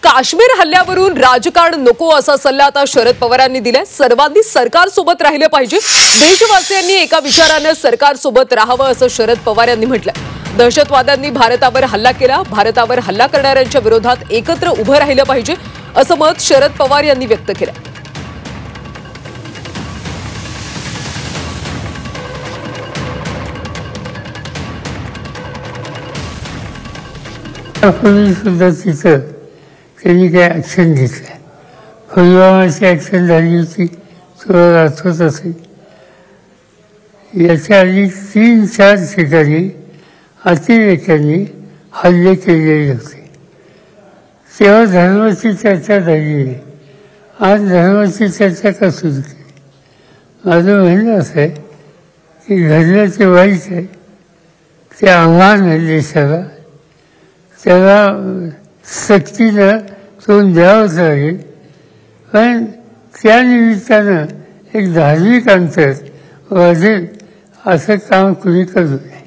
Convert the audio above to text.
काश्मीर हल्ल्यावरून राजकारण नको असा सल्ला आता शरद पवारांनी दिलाय। सर्वांनी सरकार सोबत राहिले पाहिजे। देशवासियांनी एका विचाराने सरकार सोबत राहावं असं शरद पवार यांनी म्हटलंय। दहशतवाद्यांनी भारतावर हल्ला केला, भारतावर हल्ला करणाऱ्यांच्या विरोधात एकत्र उभं राहिलं पाहिजे असं मत शरद पवार यांनी व्यक्त केलं। सुद्धा तिथं त्यांनी काय ॲक्शन घेतलं। पुलवामाची ॲक्शन झाली होती, तुला आठवत असेल। याच्या आधी 3-4 ठिकाणी अतिरेक्यांनी हल्ले केलेले होते। तेव्हा धर्माची चर्चा झाली नाही। आज धर्माची चर्चा का सुरू केली? माझं म्हणणं असं आहे की घडलं ते वाईट आहे, ते आव्हान आहे देशाला, त्याला सक्तीनं तोंड द्यावंच लागेल। पण त्यानिमित्तानं एक धार्मिक अंतर वाढेल असं काम कुणी करू नये।